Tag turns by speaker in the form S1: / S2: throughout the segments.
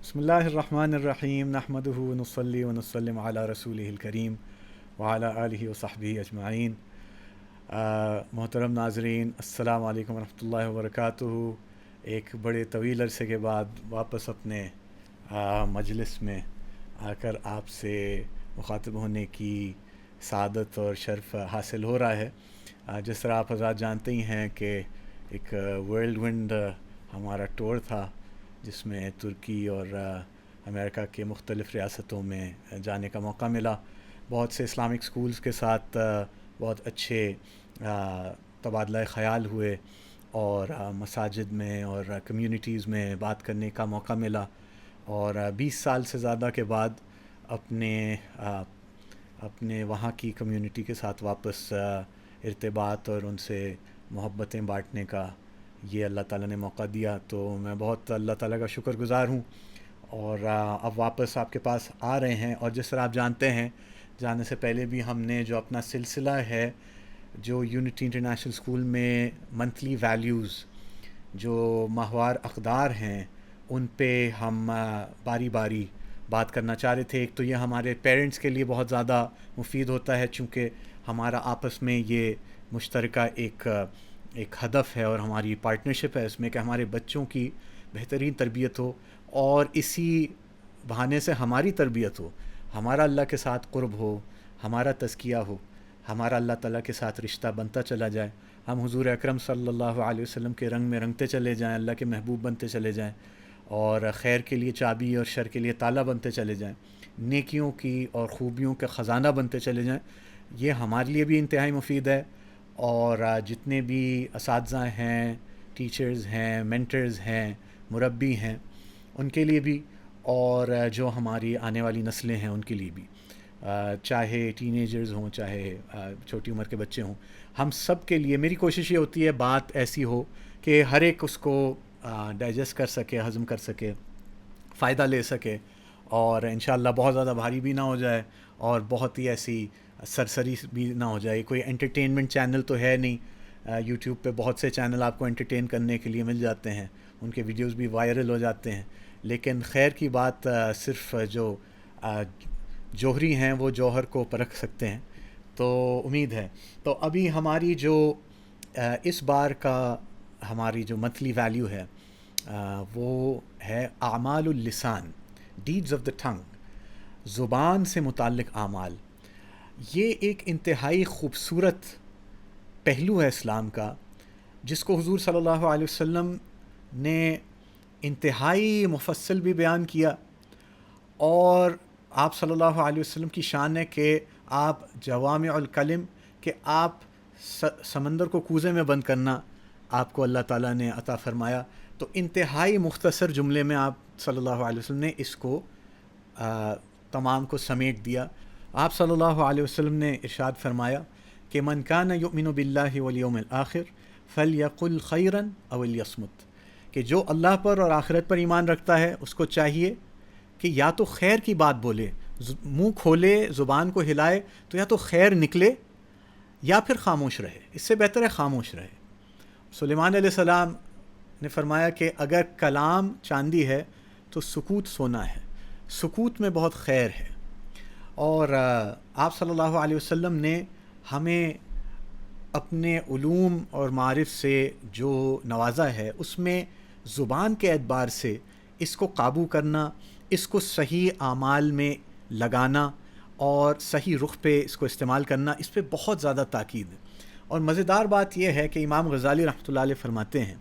S1: بسم اللہ الرحمن الرحیم نحمدہ ونصلی ونسلم علی رسولہ الکریم وعلی آلہ وصحبہ اجمعین۔ محترم ناظرین، السلام علیکم ورحمۃ اللہ وبرکاتہ۔ ایک بڑے طویل عرصے کے بعد واپس اپنے مجلس میں آ کر آپ سے مخاطب ہونے کی سعادت اور شرف حاصل ہو رہا ہے۔ جس طرح آپ حضرات جانتے ہی ہیں کہ ایک ورلڈ ونڈ ہمارا ٹور تھا، جس میں ترکی اور امریکہ کے مختلف ریاستوں میں جانے کا موقع ملا۔ بہت سے اسلامک سکولز کے ساتھ بہت اچھے تبادلہ خیال ہوئے، اور مساجد میں اور کمیونٹیز میں بات کرنے کا موقع ملا، اور 20 سال سے زیادہ کے بعد اپنے وہاں کی کمیونٹی کے ساتھ واپس ارتباط اور ان سے محبتیں بانٹنے کا یہ اللہ تعالیٰ نے موقع دیا، تو میں بہت اللہ تعالیٰ کا شکر گزار ہوں۔ اور اب واپس آپ کے پاس آ رہے ہیں، اور جس طرح آپ جانتے ہیں، جانے سے پہلے بھی ہم نے جو اپنا سلسلہ ہے، جو یونٹی انٹرنیشنل اسکول میں منتھلی ویلیوز، جو ماہوار اقدار ہیں، ان پہ ہم باری باری بات کرنا چاہ رہے تھے۔ ایک تو یہ ہمارے پیرنٹس کے لیے بہت زیادہ مفید ہوتا ہے، چونکہ ہمارا آپس میں یہ مشترکہ ایک ہدف ہے اور ہماری پارٹنرشپ ہے اس میں، کہ ہمارے بچوں کی بہترین تربیت ہو، اور اسی بہانے سے ہماری تربیت ہو، ہمارا اللہ کے ساتھ قرب ہو، ہمارا تزکیہ ہو، ہمارا اللہ تعالیٰ کے ساتھ رشتہ بنتا چلا جائے، ہم حضور اکرم صلی اللہ علیہ وسلم کے رنگ میں رنگتے چلے جائیں، اللہ کے محبوب بنتے چلے جائیں، اور خیر کے لیے چابی اور شر کے لیے تالا بنتے چلے جائیں، نیکیوں کی اور خوبیوں کے خزانہ بنتے چلے جائیں۔ یہ ہمارے لیے بھی انتہائی مفید ہے، اور جتنے بھی اساتذہ ہیں، ٹیچرز ہیں، مینٹرز ہیں، مربی ہیں، ان کے لیے بھی، اور جو ہماری آنے والی نسلیں ہیں ان کے لیے بھی، چاہے ٹین ایجرز ہوں، چاہے چھوٹی عمر کے بچے ہوں، ہم سب کے لیے میری کوشش یہ ہوتی ہے بات ایسی ہو کہ ہر ایک اس کو ڈائجسٹ کر سکے، ہضم کر سکے، فائدہ لے سکے، اور انشاءاللہ بہت زیادہ بھاری بھی نہ ہو جائے، اور بہت ہی ایسی سرسری بھی نہ ہو جائے۔ کوئی انٹرٹینمنٹ چینل تو ہے نہیں، یوٹیوب پہ بہت سے چینل آپ کو انٹرٹین کرنے کے لیے مل جاتے ہیں، ان کے ویڈیوز بھی وائرل ہو جاتے ہیں، لیکن خیر کی بات صرف جو جوہری ہیں وہ جوہر کو پرکھ سکتے ہیں، تو امید ہے۔ تو ابھی ہماری جو اس بار کا ہماری جو منتھلی ویلیو ہے، وہ ہے اعمال اللسان، ڈیڈز آف دا ٹنگ، زبان سے متعلق اعمال۔ یہ ایک انتہائی خوبصورت پہلو ہے اسلام کا، جس کو حضور صلی اللہ علیہ وسلم نے انتہائی مفصل بھی بیان کیا، اور آپ صلی اللہ علیہ وسلم کی شان ہے کہ آپ جوامع الکلم، کہ آپ سمندر کو کوزے میں بند کرنا آپ کو اللہ تعالیٰ نے عطا فرمایا، تو انتہائی مختصر جملے میں آپ صلی اللہ علیہ وسلم نے اس کو تمام کو سمیٹ دیا۔ آپ صلی اللہ علیہ وسلم نے ارشاد فرمایا کہ من کان یؤمن باللہ والیوم الآخر فلیقل خیرا او لیصمت، کہ جو اللہ پر اور آخرت پر ایمان رکھتا ہے اس کو چاہیے کہ یا تو خیر کی بات بولے، منہ کھولے، زبان کو ہلائے تو یا تو خیر نکلے، یا پھر خاموش رہے، اس سے بہتر ہے خاموش رہے۔ سلیمان علیہ السلام نے فرمایا کہ اگر کلام چاندی ہے تو سکوت سونا ہے، سکوت میں بہت خیر ہے۔ اور آپ صلی اللہ علیہ وسلم نے ہمیں اپنے علوم اور معارف سے جو نوازا ہے، اس میں زبان کے اعتبار سے اس کو قابو کرنا، اس کو صحیح اعمال میں لگانا اور صحیح رخ پہ اس کو استعمال کرنا، اس پہ بہت زیادہ تاکید ہے۔ اور مزیدار بات یہ ہے کہ امام غزالی رحمۃ اللہ علیہ فرماتے ہیں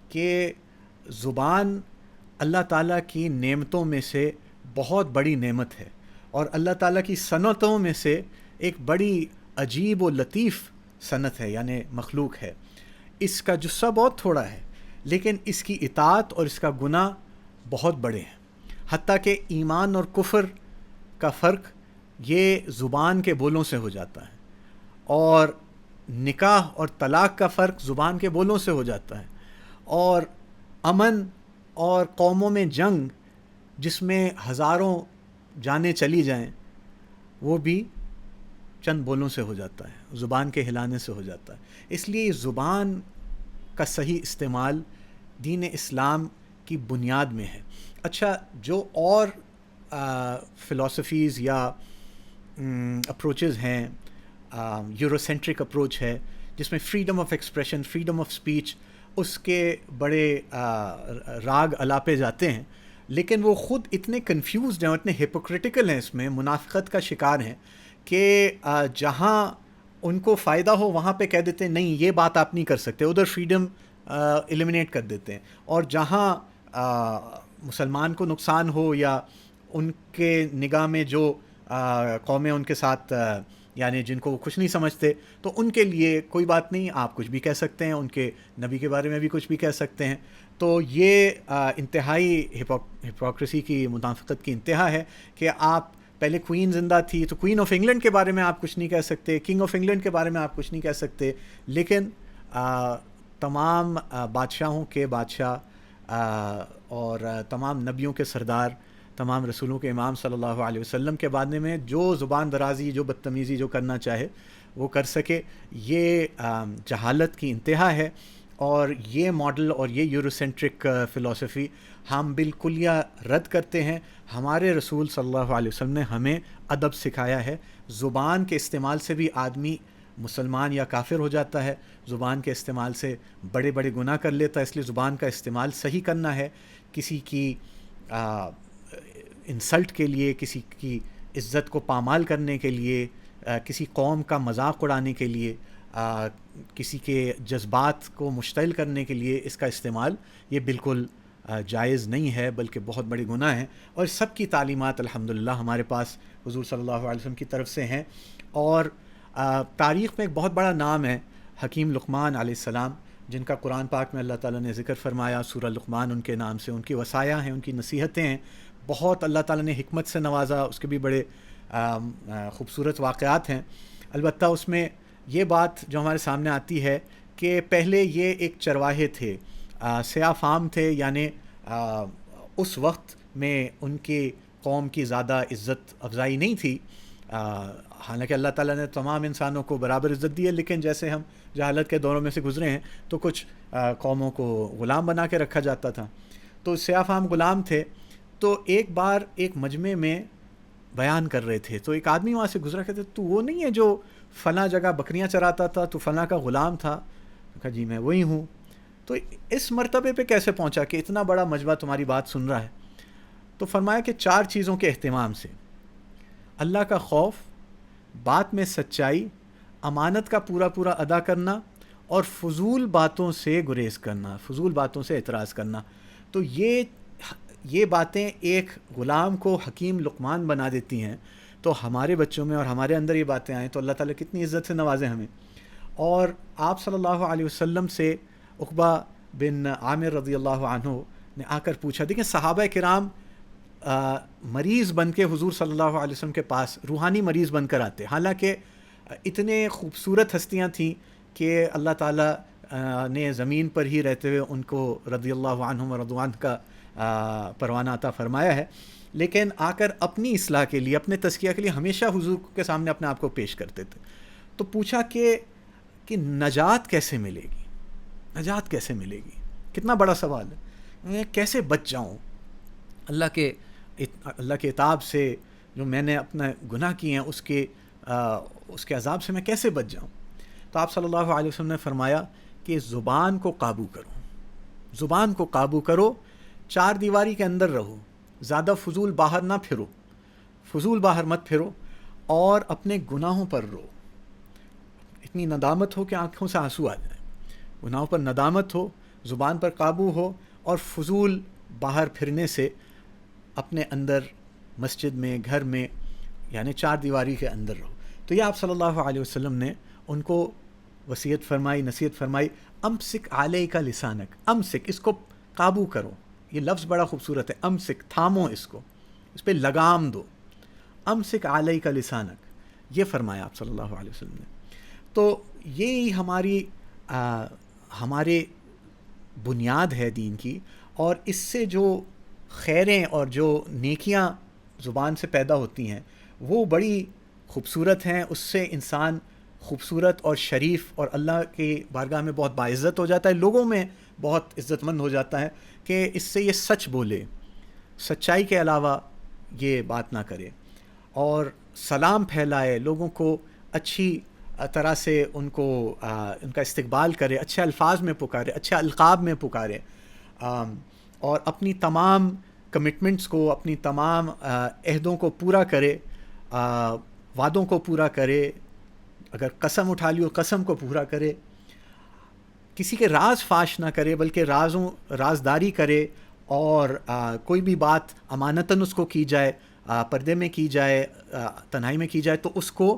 S1: کہ زبان اللہ تعالیٰ کی نعمتوں میں سے بہت بڑی نعمت ہے، اور اللہ تعالیٰ کی صنعتوں میں سے ایک بڑی عجیب و لطیف صنعت ہے، یعنی مخلوق ہے۔ اس کا جثہ بہت تھوڑا ہے، لیکن اس کی اطاعت اور اس کا گناہ بہت بڑے ہیں، حتیٰ کہ ایمان اور کفر کا فرق یہ زبان کے بولوں سے ہو جاتا ہے، اور نکاح اور طلاق کا فرق زبان کے بولوں سے ہو جاتا ہے، اور امن اور قوموں میں جنگ جس میں ہزاروں جانیں چلی جائیں، وہ بھی چند بولوں سے ہو جاتا ہے، زبان کے ہلانے سے ہو جاتا ہے۔ اس لیے زبان کا صحیح استعمال دین اسلام کی بنیاد میں ہے. اچھا جو اور فلاسفیز یا اپروچز ہیں، یوروسینٹرک اپروچ ہے جس میں freedom of expression, freedom of speech اس کے بڑے راگ الاپے جاتے ہیں، لیکن وہ خود اتنے کنفیوزڈ ہیں اور اتنے ہپوکریٹیکل ہیں، اس میں منافقت کا شکار ہیں کہ جہاں ان کو فائدہ ہو وہاں پہ کہہ دیتے ہیں نہیں یہ بات آپ نہیں کر سکتے، ادھر فریڈم ایلیمنیٹ کر دیتے ہیں، اور جہاں مسلمان کو نقصان ہو یا ان کے نگاہ میں جو قومیں ان کے ساتھ یعنی جن کو وہ کچھ نہیں سمجھتے تو ان کے لیے کوئی بات نہیں، آپ کچھ بھی کہہ سکتے ہیں، ان کے نبی کے بارے میں بھی کچھ بھی کہہ سکتے ہیں. تو یہ انتہائی ہپوکریسی کی، منافقت کی انتہا ہے کہ آپ پہلے کوئین زندہ تھی تو کوئین آف انگلینڈ کے بارے میں آپ کچھ نہیں کہہ سکتے، کنگ آف انگلینڈ کے بارے میں آپ کچھ نہیں کہہ سکتے، لیکن تمام بادشاہوں کے بادشاہ اور تمام نبیوں کے سردار، تمام رسولوں کے امام صلی اللہ علیہ وسلم کے بارے میں جو زبان درازی، جو بدتمیزی جو کرنا چاہے وہ کر سکے، یہ جہالت کی انتہا ہے. اور یہ ماڈل اور یہ یوروسینٹرک فلسفی ہم بالکلیہ رد کرتے ہیں. ہمارے رسول صلی اللہ علیہ وسلم نے ہمیں ادب سکھایا ہے. زبان کے استعمال سے بھی آدمی مسلمان یا کافر ہو جاتا ہے، زبان کے استعمال سے بڑے بڑے گناہ کر لیتا ہے، اس لیے زبان کا استعمال صحیح کرنا ہے. کسی کی انسلٹ کے لیے، کسی کی عزت کو پامال کرنے کے لیے، کسی قوم کا مذاق اڑانے کے لیے، کسی کے جذبات کو مشتعل کرنے کے لیے اس کا استعمال یہ بالکل جائز نہیں ہے، بلکہ بہت بڑے گناہ ہیں. اور سب کی تعلیمات الحمدللہ ہمارے پاس حضور صلی اللہ علیہ وسلم کی طرف سے ہیں. اور تاریخ میں ایک بہت بڑا نام ہے حکیم لقمان علیہ السلام، جن کا قرآن پاک میں اللہ تعالیٰ نے ذکر فرمایا. سورہ لقمان ان کے نام سے، ان کی وصایا ہیں، ان کی نصیحتیں ہیں. بہت اللہ تعالیٰ نے حکمت سے نوازا، اس کے بھی بڑے خوبصورت واقعات ہیں. البتہ اس میں یہ بات جو ہمارے سامنے آتی ہے کہ پہلے یہ ایک چرواہے تھے، سیاہ فام تھے، یعنی اس وقت میں ان کی قوم کی زیادہ عزت افزائی نہیں تھی. حالانکہ اللہ تعالیٰ نے تمام انسانوں کو برابر عزت دی ہے، لیکن جیسے ہم جہالت کے دوروں میں سے گزرے ہیں تو کچھ قوموں کو غلام بنا کے رکھا جاتا تھا. تو سیاہ فام غلام تھے. تو ایک بار ایک مجمع میں بیان کر رہے تھے تو ایک آدمی وہاں سے گزرا، کہتے تو وہ نہیں ہے جو فلاں جگہ بکریاں چراتا تھا، تو فلاں کا غلام تھا؟ کہا جی میں وہی ہوں. تو اس مرتبے پہ کیسے پہنچا کہ اتنا بڑا مجمع تمہاری بات سن رہا ہے؟ تو فرمایا کہ 4 چیزوں کے اہتمام سے: اللہ کا خوف، بات میں سچائی، امانت کا پورا پورا ادا کرنا، اور فضول باتوں سے گریز کرنا، فضول باتوں سے اعتراض کرنا. تو یہ باتیں ایک غلام کو حکیم لقمان بنا دیتی ہیں. تو ہمارے بچوں میں اور ہمارے اندر یہ باتیں آئیں تو اللہ تعالیٰ کتنی عزت سے نوازے ہمیں. اور آپ صلی اللہ علیہ وسلم سے عقبہ بن عامر رضی اللہ عنہ نے آ کر پوچھا. دیکھیں صحابہ کرام مریض بن کے حضور صلی اللہ علیہ وسلم کے پاس روحانی مریض بن کر آتے، حالانکہ اتنے خوبصورت ہستیاں تھیں کہ اللہ تعالیٰ نے زمین پر ہی رہتے ہوئے ان کو رضی اللہ عنہم ورضوان کا پروانہ عطا فرمایا ہے، لیکن آ کر اپنی اصلاح کے لیے، اپنے تزکیہ کے لیے ہمیشہ حضور کے سامنے اپنے آپ کو پیش کرتے تھے. تو پوچھا کہ نجات کیسے ملے گی، نجات کیسے ملے گی؟ کتنا بڑا سوال ہے. میں کیسے بچ جاؤں اللہ کے عتاب سے، جو میں نے اپنا گناہ کیے ہیں اس کے عذاب سے میں کیسے بچ جاؤں؟ تو آپ صلی اللہ علیہ وسلم نے فرمایا کہ زبان کو قابو کرو، زبان کو قابو کرو، 4 دیواری کے اندر رہو، زیادہ فضول باہر نہ پھرو، فضول باہر مت پھرو، اور اپنے گناہوں پر رو. اتنی ندامت ہو کہ آنکھوں سے آنسو آ جائیں، گناہوں پر ندامت ہو، زبان پر قابو ہو، اور فضول باہر پھرنے سے اپنے اندر مسجد میں، گھر میں، یعنی 4 دیواری کے اندر رہو. تو یہ آپ صلی اللہ علیہ وسلم نے ان کو وصیت فرمائی، نصیحت فرمائی. امسک علیک لسانک، امسک، اس کو قابو کرو. یہ لفظ بڑا خوبصورت ہے، امسک، تھامو اس کو، اس پہ لگام دو. امسک علیک لسانک، یہ فرمایا آپ صلی اللہ علیہ وسلم نے. تو یہی ہمارے بنیاد ہے دین کی، اور اس سے جو خیریں اور جو نیکیاں زبان سے پیدا ہوتی ہیں وہ بڑی خوبصورت ہیں. اس سے انسان خوبصورت اور شریف اور اللہ کی بارگاہ میں بہت باعزت ہو جاتا ہے، لوگوں میں بہت عزت مند ہو جاتا ہے. کہ اس سے یہ سچ بولے، سچائی کے علاوہ یہ بات نہ کرے، اور سلام پھیلائے، لوگوں کو اچھی طرح سے ان کا استقبال کرے، اچھے الفاظ میں پکارے، اچھے القاب میں پکارے، اور اپنی تمام کمٹمنٹس کو، اپنی تمام عہدوں کو پورا کرے، وعدوں کو پورا کرے، اگر قسم اٹھا لی ہو قسم کو پورا کرے، کسی کے راز فاش نہ کرے بلکہ رازداری کرے، اور کوئی بھی بات امانتاً اس کو کی جائے، پردے میں کی جائے، تنہائی میں کی جائے تو اس کو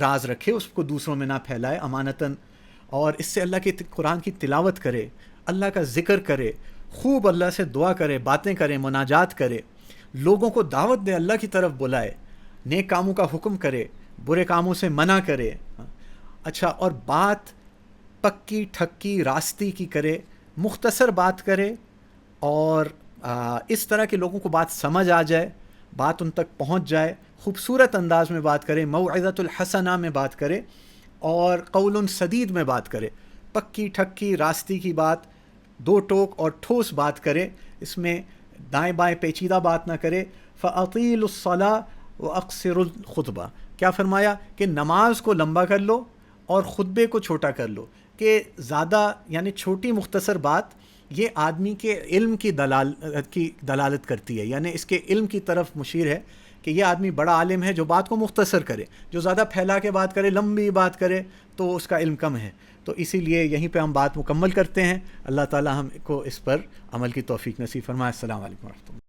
S1: راز رکھے، اس کو دوسروں میں نہ پھیلائے امانتاً، اور اس سے اللہ کے قرآن کی تلاوت کرے، اللہ کا ذکر کرے، خوب اللہ سے دعا کرے، باتیں کرے، مناجات کرے، لوگوں کو دعوت دے، اللہ کی طرف بلائے، نیک کاموں کا حکم کرے، برے کاموں سے منع کرے، اچھا، اور بات پکی ٹھکی راستی کی کرے، مختصر بات کرے، اور اس طرح کے لوگوں کو بات سمجھ آ جائے، بات ان تک پہنچ جائے، خوبصورت انداز میں بات کرے، موعظۃ الحسنہ میں بات کرے، اور قول سدید میں بات کرے، پکی ٹھکی راستی کی بات، دو ٹوک اور ٹھوس بات کرے، اس میں دائیں بائیں پیچیدہ بات نہ کرے۔ فَأَطِيلُوا الصَّلَاةَ وَأَقْصِرُوا الْخُطْبَةَ، کیا فرمایا کہ نماز کو لمبا کر لو اور خطبے کو چھوٹا کر لو، کہ زیادہ یعنی چھوٹی مختصر بات یہ آدمی کے علم کی دلالت کرتی ہے، یعنی اس کے علم کی طرف مشیر ہے کہ یہ آدمی بڑا عالم ہے جو بات کو مختصر کرے، جو زیادہ پھیلا کے بات کرے، لمبی بات کرے تو اس کا علم کم ہے۔ تو اسی لیے یہیں پہ ہم بات مکمل کرتے ہیں۔ اللہ تعالی ہم کو اس پر عمل کی توفیق نصیب فرمائے۔ السلام علیکم ورحمۃ اللہ۔